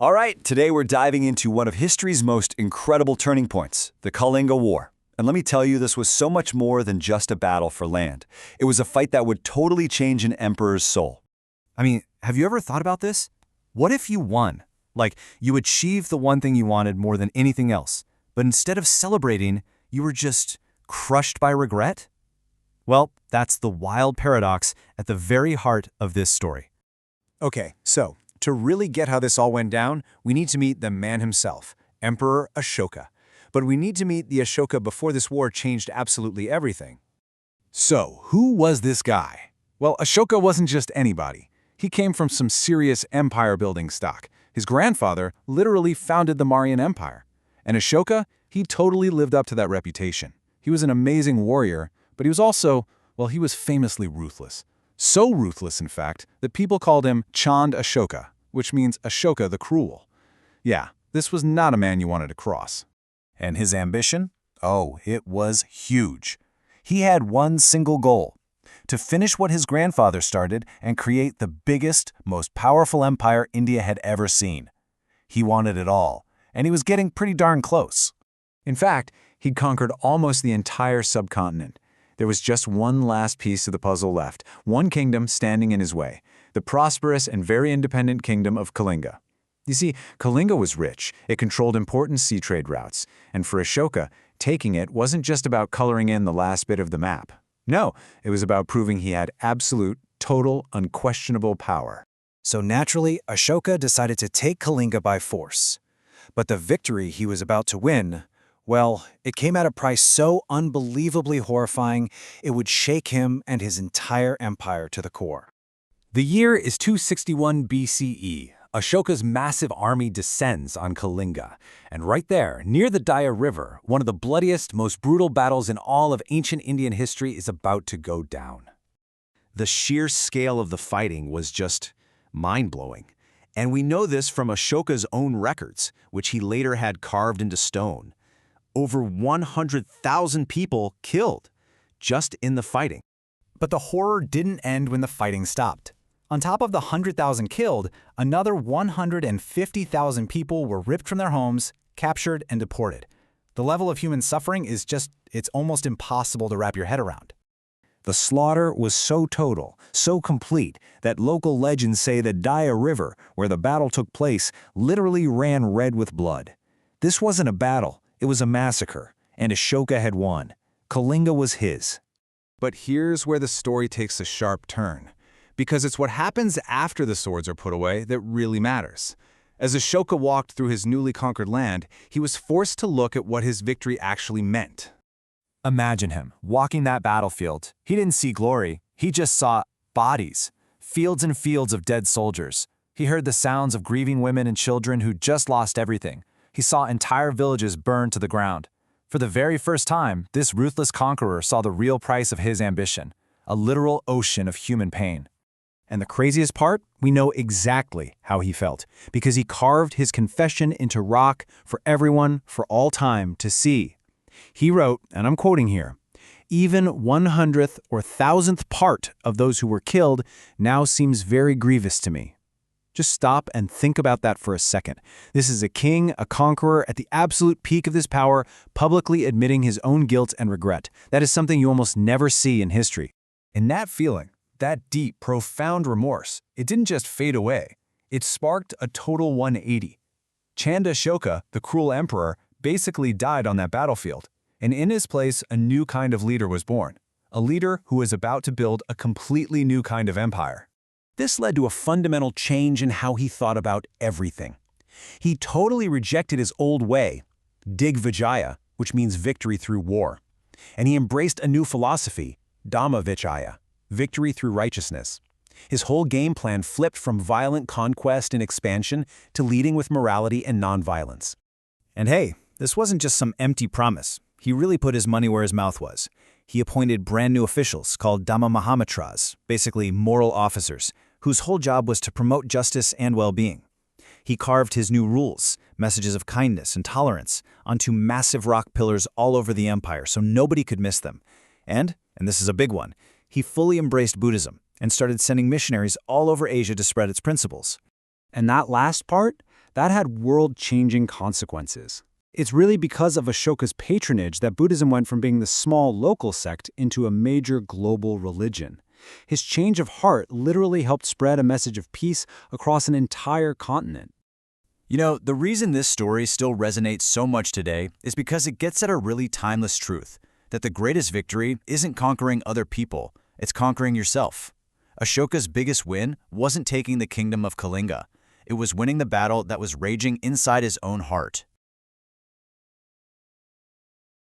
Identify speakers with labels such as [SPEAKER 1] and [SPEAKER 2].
[SPEAKER 1] All right, today we're diving into one of history's most incredible turning points, the Kalinga War. And let me tell you, this was so much more than just a battle for land. It was a fight that would totally change an emperor's soul.
[SPEAKER 2] I mean, have you ever thought about this? What if you won? Like, you achieved the one thing you wanted more than anything else, but instead of celebrating, you were just crushed by regret? Well, that's the wild paradox at the very heart of this story. Okay, so to really get how this all went down, we need to meet the man himself, Emperor Ashoka. But we need to meet the Ashoka before this war changed absolutely everything. So, who was this guy? Well, Ashoka wasn't just anybody. He came from some serious empire-building stock. His grandfather literally founded the Mauryan Empire. And Ashoka, he totally lived up to that reputation. He was an amazing warrior, but he was also, well, he was famously ruthless. So ruthless, in fact, that people called him Chand Ashoka, which means Ashoka the Cruel. Yeah, this was not a man you wanted to cross.
[SPEAKER 3] And his ambition? Oh, it was huge. He had one single goal: to finish what his grandfather started and create the biggest, most powerful empire India had ever seen. He wanted it all, and he was getting pretty darn close.
[SPEAKER 2] In fact, he'd conquered almost the entire subcontinent. There was just one last piece of the puzzle left, one kingdom standing in his way, the prosperous and very independent kingdom of Kalinga. You see, Kalinga was rich, it controlled important sea trade routes, and for Ashoka, taking it wasn't just about coloring in the last bit of the map. No, it was about proving he had absolute, total, unquestionable power.
[SPEAKER 4] So naturally, Ashoka decided to take Kalinga by force. But the victory he was about to win, well, it came at a price so unbelievably horrifying, it would shake him and his entire empire to the core.
[SPEAKER 2] The year is 261 BCE. Ashoka's massive army descends on Kalinga, and right there, near the Daya River, one of the bloodiest, most brutal battles in all of ancient Indian history is about to go down.
[SPEAKER 5] The sheer scale of the fighting was just mind-blowing. And we know this from Ashoka's own records, which he later had carved into stone. Over 100,000 people killed, just in the fighting.
[SPEAKER 4] But the horror didn't end when the fighting stopped. On top of the 100,000 killed, another 150,000 people were ripped from their homes, captured, and deported. The level of human suffering is it's almost impossible to wrap your head around.
[SPEAKER 3] The slaughter was so total, so complete, that local legends say the Daya River, where the battle took place, literally ran red with blood. This wasn't a battle, it was a massacre, and Ashoka had won. Kalinga was his.
[SPEAKER 2] But here's where the story takes a sharp turn, because it's what happens after the swords are put away that really matters. As Ashoka walked through his newly conquered land, he was forced to look at what his victory actually meant.
[SPEAKER 1] Imagine him walking that battlefield. He didn't see glory, he just saw bodies, fields and fields of dead soldiers. He heard the sounds of grieving women and children who just lost everything. He saw entire villages burned to the ground. For the very first time, this ruthless conqueror saw the real price of his ambition, a literal ocean of human pain.
[SPEAKER 3] And the craziest part, we know exactly how he felt, because he carved his confession into rock for everyone, for all time to see. He wrote, and I'm quoting here, "Even 100th or 1000th part of those who were killed now seems very grievous to me." Just stop and think about that for a second. This is a king, a conqueror, at the absolute peak of his power, publicly admitting his own guilt and regret. That is something you almost never see in history.
[SPEAKER 2] And that feeling, that deep, profound remorse, it didn't just fade away. It sparked a total 180. Chand Ashoka, the cruel emperor, basically died on that battlefield. And in his place, a new kind of leader was born. A leader who was about to build a completely new kind of empire.
[SPEAKER 3] This led to a fundamental change in how he thought about everything. He totally rejected his old way, Digvijaya, which means victory through war. And he embraced a new philosophy, Dhamma Vijaya, victory through righteousness. His whole game plan flipped from violent conquest and expansion to leading with morality and nonviolence.
[SPEAKER 4] And hey, this wasn't just some empty promise. He really put his money where his mouth was. He appointed brand new officials called Dhamma Mahamatras, basically moral officers, whose whole job was to promote justice and well-being. He carved his new rules, messages of kindness and tolerance, onto massive rock pillars all over the empire so nobody could miss them. And this is a big one, he fully embraced Buddhism and started sending missionaries all over Asia to spread its principles. And that last part,
[SPEAKER 3] That had world-changing consequences. It's really because of Ashoka's patronage that Buddhism went from being the small local sect into a major global religion. His change of heart literally helped spread a message of peace across an entire continent.
[SPEAKER 2] You know, the reason this story still resonates so much today is because it gets at a really timeless truth, that the greatest victory isn't conquering other people, it's conquering yourself. Ashoka's biggest win wasn't taking the kingdom of Kalinga. It was winning the battle that was raging inside his own heart.